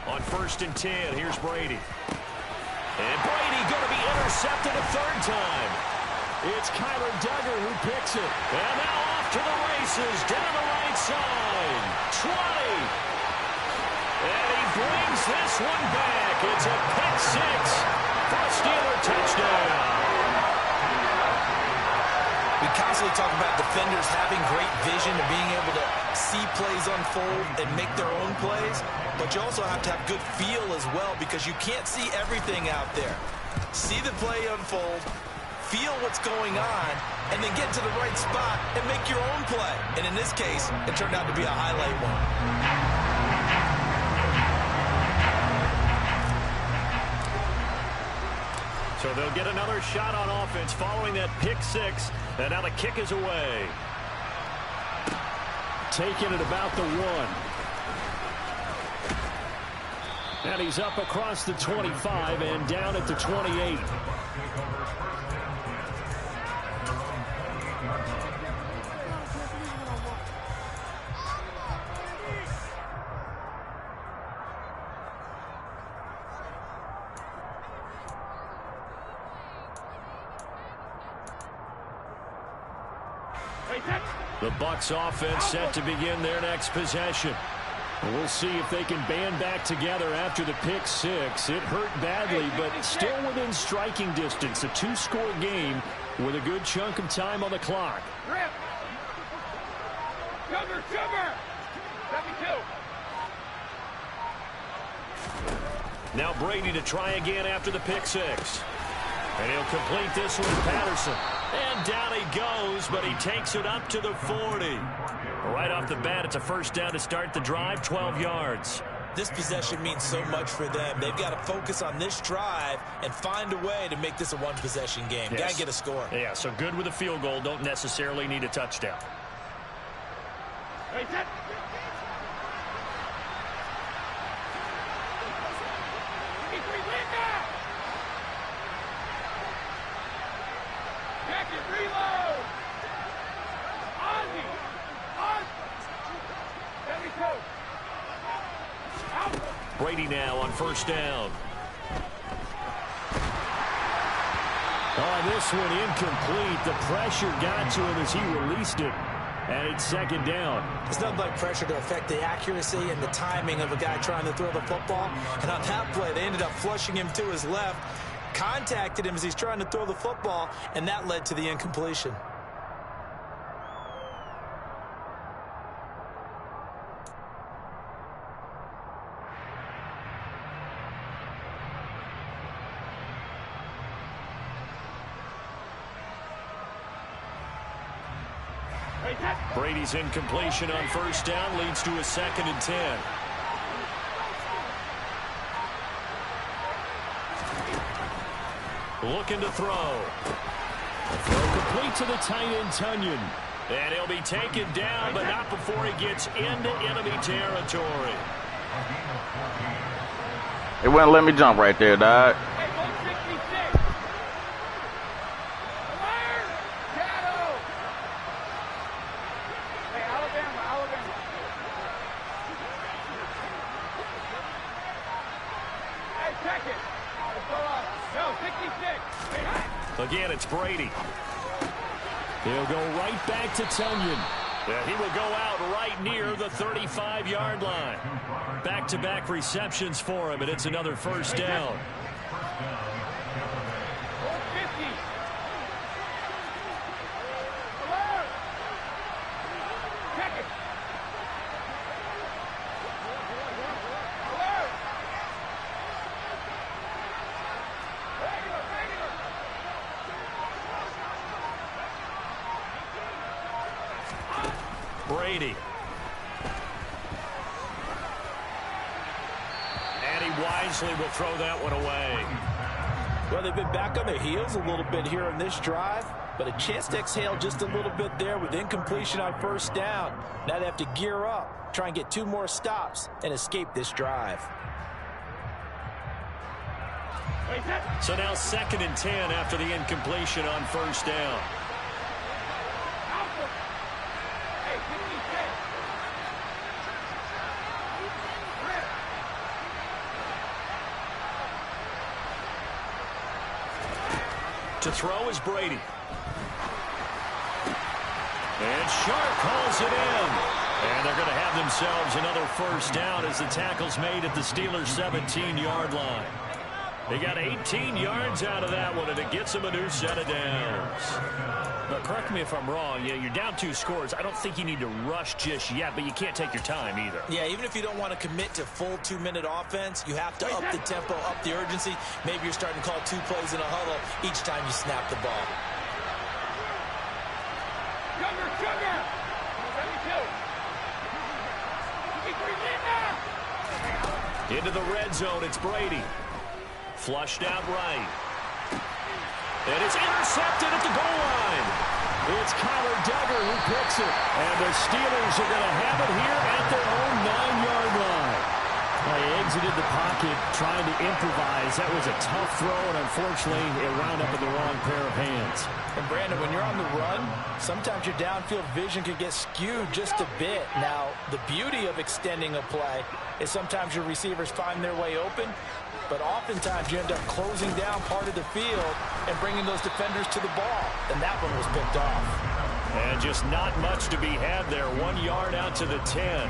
On 1st and 10, here's Brady. And Brady going to be intercepted a 3rd time. It's Kyler Duggar who picks it. And now off to the races, down the right side. 20. And he brings this one back. It's a pick 6 for a Steeler touchdown. We constantly talk about defenders having great vision and being able to see plays unfold and make their own plays, but you also have to have good feel as well because you can't see everything out there. See the play unfold, feel what's going on, and then get to the right spot and make your own play. And in this case, it turned out to be a highlight one. So they'll get another shot on offense following that pick six, and now the kick is away. Taking it about the 1. And he's up across the 25 and down at the 28. The Bucs offense set to begin their next possession. And we'll see if they can band back together after the pick six. It hurt badly, but still within striking distance. A 2-score game with a good chunk of time on the clock. Sugar, sugar. 72. Now Brady to try again after the pick six. And he'll complete this one to Patterson. And down he goes, but he takes it up to the 40. Right off the bat, it's a first down to start the drive, 12 yards. This possession means so much for them. They've got to focus on this drive and find a way to make this a one-possession game. Yes. Got to get a score. Yeah, so good with a field goal. Don't necessarily need a touchdown. Hey, set. Reload! Ozzy! Brady now on first down. Oh, this one incomplete. The pressure got to him as he released it. And it's second down. It's nothing like pressure to affect the accuracy and the timing of a guy trying to throw the football. And on that play, they ended up flushing him to his left, contacted him as he's trying to throw the football, and that led to the incompletion. Brady's incompletion on first down leads to a 2nd and 10. Looking to throw. Throw complete to the tight end, Tunyon. And he'll be taken down, but not before he gets into enemy territory. It wouldn't let me jump right there, dog. Again, it's Brady. He'll go right back to Tunyon. Yeah, he will go out right near the 35-yard line. Back-to-back receptions for him, and it's another first down. Brady. And he wisely will throw that one away. Well, they've been back on their heels a little bit here in this drive, but a chance to exhale just a little bit there with incompletion on first down. Now they have to gear up, try and get 2 more stops, and escape this drive. So now 2nd and 10 after the incompletion on first down. To throw is Brady. And Sharp calls it in. And they're going to have themselves another first down as the tackle's made at the Steelers' 17-yard line. He got 18 yards out of that one, and it gets him a new set of downs. But correct me if I'm wrong. Yeah, you're down 2 scores. I don't think you need to rush just yet, but you can't take your time either. Yeah, even if you don't want to commit to full 2-minute offense, you have to up the tempo, up the urgency. Maybe you're starting to call 2 plays in a huddle each time you snap the ball. Sugar! 72. Into the red zone, it's Brady. Flushed out right. And it's intercepted at the goal line. It's Kyler Duggar who picks it. And the Steelers are going to have it here at their own 9-yard line. He exited the pocket trying to improvise. That was a tough throw, and unfortunately, it wound up in the wrong pair of hands. And Brandon, when you're on the run, sometimes your downfield vision can get skewed just a bit. Now, the beauty of extending a play is sometimes your receivers find their way open, but oftentimes you end up closing down part of the field and bringing those defenders to the ball. And that one was picked off. And just not much to be had there. 1 yard out to the 10.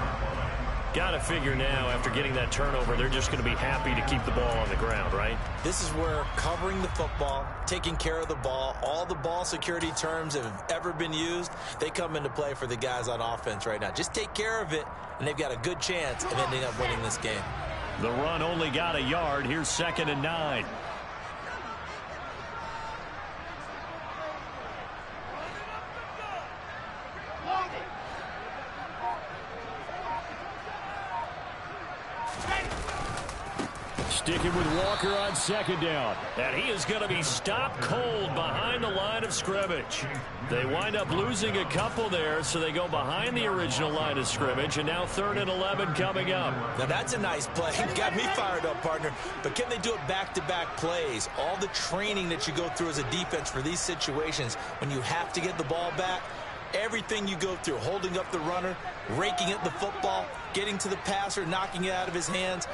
Got to figure now, after getting that turnover, they're just going to be happy to keep the ball on the ground, right? This is where covering the football, taking care of the ball, all the ball security terms that have ever been used, they come into play for the guys on offense right now. Just take care of it, and they've got a good chance of ending up winning this game. The run only got a yard. Here's 2nd and 9. Sticking with Walker on 2nd down. And he is going to be stopped cold behind the line of scrimmage. They wind up losing a couple there, so they go behind the original line of scrimmage, and now 3rd and 11 coming up. Now that's a nice play. Got me fired up, partner. But can they do it back-to-back plays? All the training that you go through as a defense for these situations, when you have to get the ball back, everything you go through, holding up the runner, raking at the football, getting to the passer, knocking it out of his hands,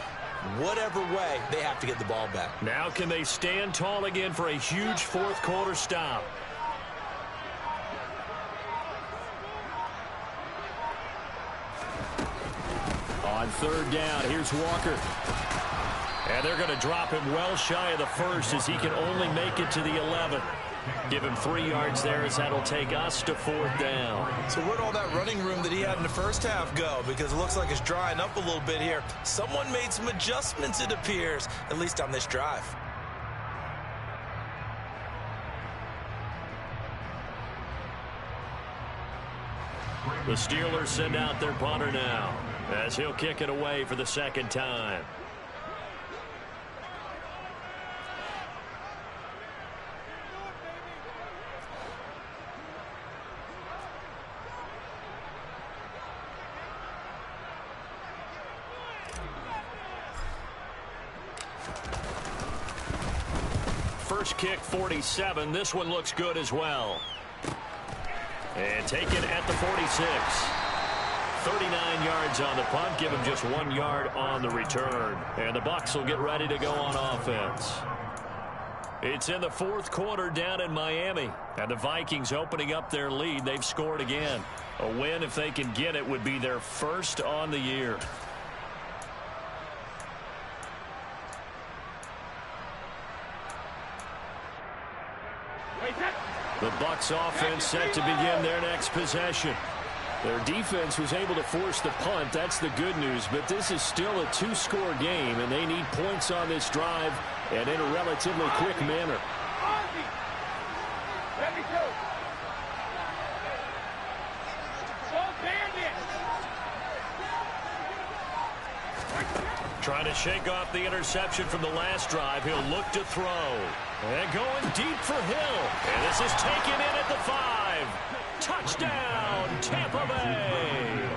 whatever way, they have to get the ball back. Now can they stand tall again for a huge 4th quarter stop? On 3rd down, here's Walker. And they're going to drop him well shy of the 1st as he can only make it to the 11. Give him 3 yards there as that'll take us to 4th down. So where'd all that running room that he had in the first half go? Because it looks like it's drying up a little bit here. Someone made some adjustments, it appears, at least on this drive. The Steelers send out their punter now as he'll kick it away for the 2nd time. First kick, 47. This one looks good as well. And taken at the 46. 39 yards on the punt. Give him just 1 yard on the return. And the Bucs will get ready to go on offense. It's in the 4th quarter down in Miami. And the Vikings opening up their lead. They've scored again. A win, if they can get it, would be their 1st on the year. The Bucs offense set to begin their next possession. Their defense was able to force the punt. That's the good news. But this is still a 2-score game, and they need points on this drive and in a relatively quick manner. 72. Trying to shake off the interception from the last drive. He'll look to throw. And going deep for Hill. And this is taken in at the 5. Touchdown, Tampa Bay.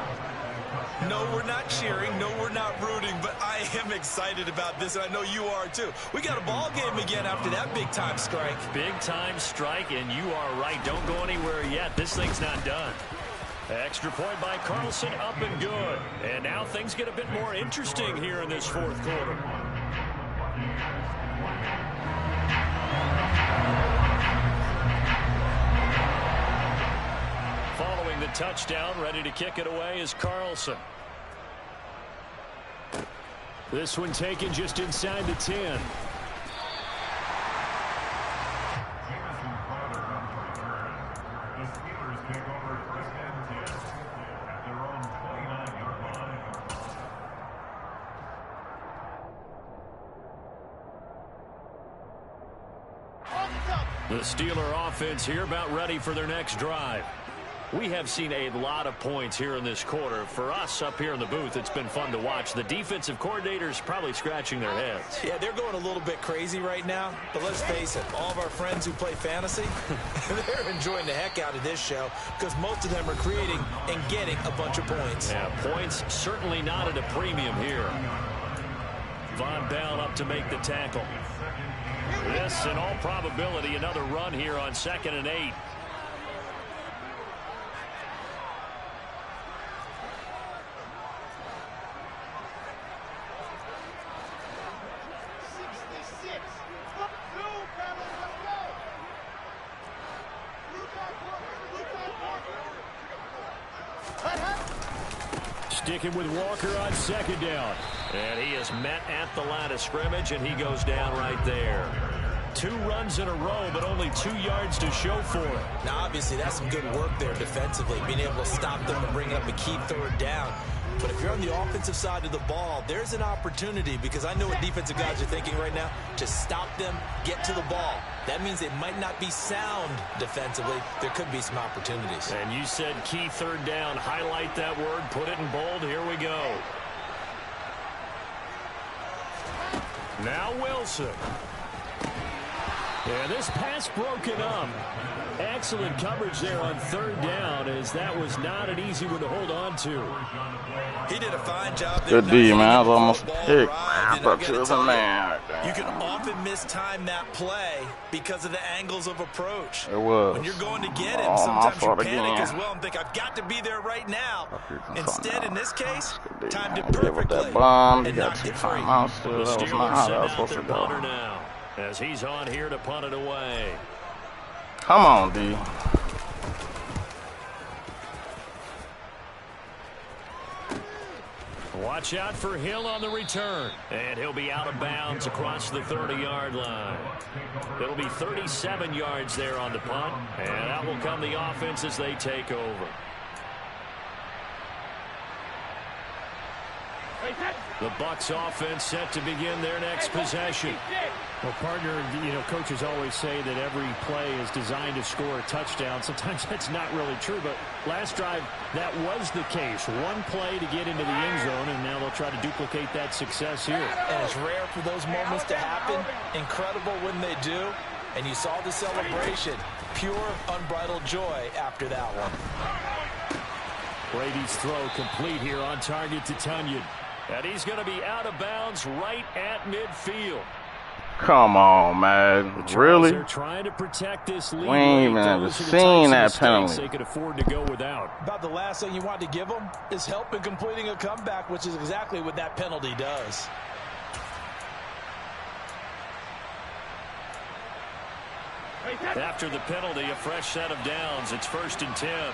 No, we're not cheering. No, we're not rooting. But I am excited about this, and I know you are too. We got a ball game again after that big-time strike. Big-time strike, and you are right. Don't go anywhere yet. This thing's not done. Extra point by Carlson, up and good. And now things get a bit more interesting here in this 4th quarter. Following the touchdown, ready to kick it away is Carlson. This one taken just inside the 10. The Steeler offense here about ready for their next drive. We have seen a lot of points here in this quarter. For us up here in the booth, it's been fun to watch. The defensive coordinators probably scratching their heads. Yeah, they're going a little bit crazy right now. But let's face it, all of our friends who play fantasy, they're enjoying the heck out of this show because most of them are creating and getting a bunch of points. Yeah, points certainly not at a premium here. Von Bell up to make the tackle. This, in all probability, another run here on 2nd and 8. Sticking with Walker on 2nd down. And he is met at the line of scrimmage, and he goes down right there. 2 runs in a row, but only 2 yards to show for it. Now, obviously, that's some good work there defensively, being able to stop them and bring up a key 3rd down. But if you're on the offensive side of the ball, there's an opportunity, because I know what defensive guys are thinking right now, to stop them, get to the ball. That means it might not be sound defensively. There could be some opportunities. And you said key 3rd down. Highlight that word. Put it in bold. Here we go. Now Wilson. And this pass broken up. Excellent coverage there on 3rd down, as that was not an easy one to hold on to. He did a fine job there. Good D, man. I was almost picked. I thought you was a man. You can often mistime that play because of the angles of approach. It was. When you're going to get him, sometimes you panic again. as well and think, I've got to be there right now. Instead, in this case, timed it With perfectly that bomb, you and got knocked 2 it free. timeouts still. The That was Steelers not how send that was out supposed their to go. punter now, as he's on here to punt it away. Come on, D. Watch out for Hill on the return. And he'll be out of bounds across the 30-yard line. It'll be 37 yards there on the punt. And out will come the offense as they take over. The Bucs offense set to begin their next possession. Well, partner, coaches always say that every play is designed to score a touchdown. Sometimes that's not really true, but last drive, that was the case. One play to get into the end zone, and now they'll try to duplicate that success here. And it's rare for those moments to happen. Incredible when they do. And you saw the celebration. Pure, unbridled joy after that one. Brady's throw complete here on target to Tunyon. And he's going to be out of bounds right at midfield. Come on, man. Really? They're trying to protect this lead. We ain't even ever seen that penalty. They could afford to go without. About the last thing you want to give them is help in completing a comeback, which is exactly what that penalty does. After the penalty, a fresh set of downs. It's 1st and 10.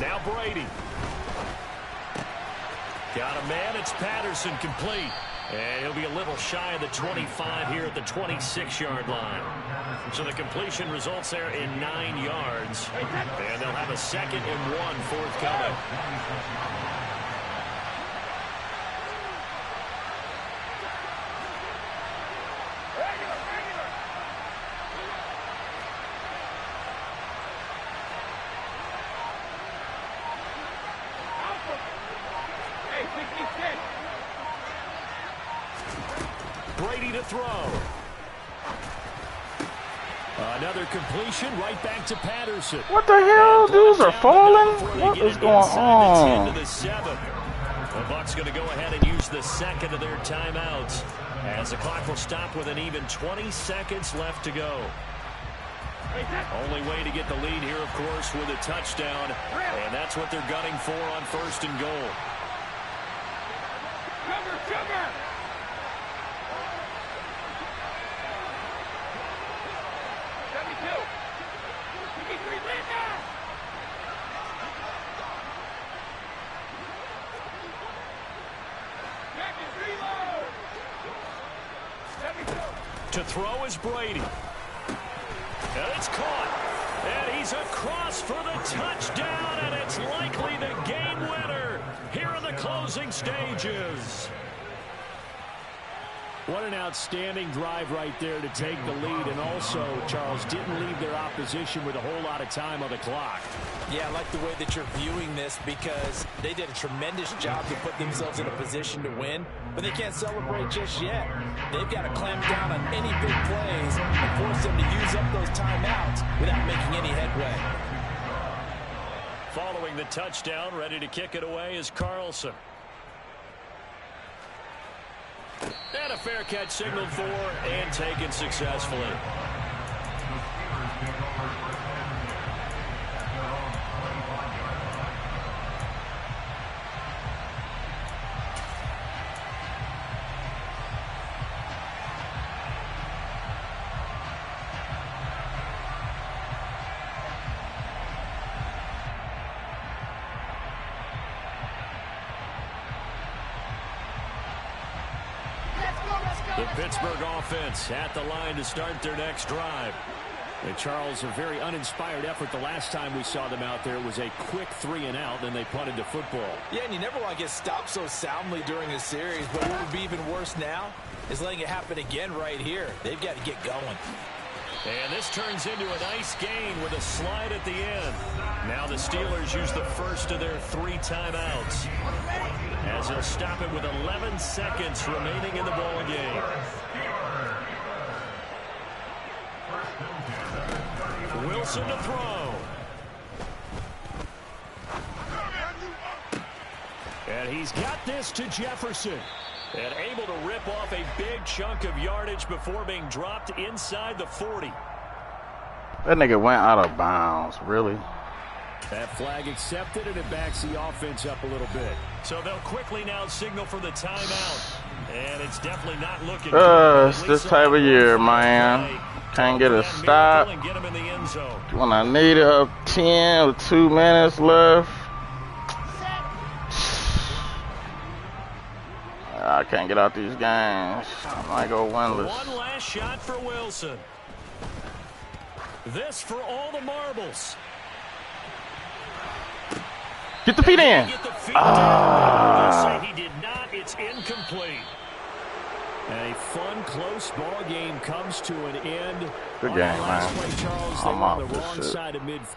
Now Brady. Got a man. It's Patterson complete. And he'll be a little shy of the 25 here at the 26-yard line. So the completion results there in 9 yards. And they'll have a 2nd and 1 forthcoming. Brady to throw. Another completion right back to Patterson. What the hell? Dudes are falling? What is going on? The Bucs going to go ahead and use the 2nd of their timeouts, as the clock will stop with an even 20 seconds left to go. Only way to get the lead here, of course, with a touchdown, and that's what they're gunning for on 1st and goal. Cover! To throw is Brady. And it's caught. And he's across for the touchdown, and it's likely the game winner here in the closing stages. What an outstanding drive right there to take the lead. And also, Charles, didn't leave their opposition with a whole lot of time on the clock. Yeah, I like the way that you're viewing this because they did a tremendous job to put themselves in a position to win, but they can't celebrate just yet. They've got to clamp down on any big plays and force them to use up those timeouts without making any headway. Following the touchdown, ready to kick it away is Carlson. And a fair catch signaled for and taken successfully. The Pittsburgh offense at the line to start their next drive. And Charles, a very uninspired effort. The last time we saw them out there was a quick 3-and-out, then they punted the football. Yeah, and you never want to get stopped so soundly during a series, but what would be even worse now is letting it happen again right here. They've got to get going. And this turns into a nice gain with a slide at the end. Now the Steelers use the first of their 3 timeouts, as they'll stop it with 11 seconds remaining in the ball game. Wilson to throw. And he's got this to Jefferson. And able to rip off a big chunk of yardage before being dropped inside the 40. That nigga went out of bounds, really. That flag accepted, and it backs the offense up a little bit. So they'll quickly now signal for the timeout. And it's definitely not looking good. It's this type of year, man. Can't get a stop. And get him in the end zone. When I need it up 10 with 2 minutes left. I can't get out these games. I might go winless. One last shot for Wilson. This for all the marbles. Get the feet in. Get the feet down. He did not. It's incomplete. And a fun, close ball game comes to an end. Good game, man. Last play, Charles, they were on the wrong side of midfield.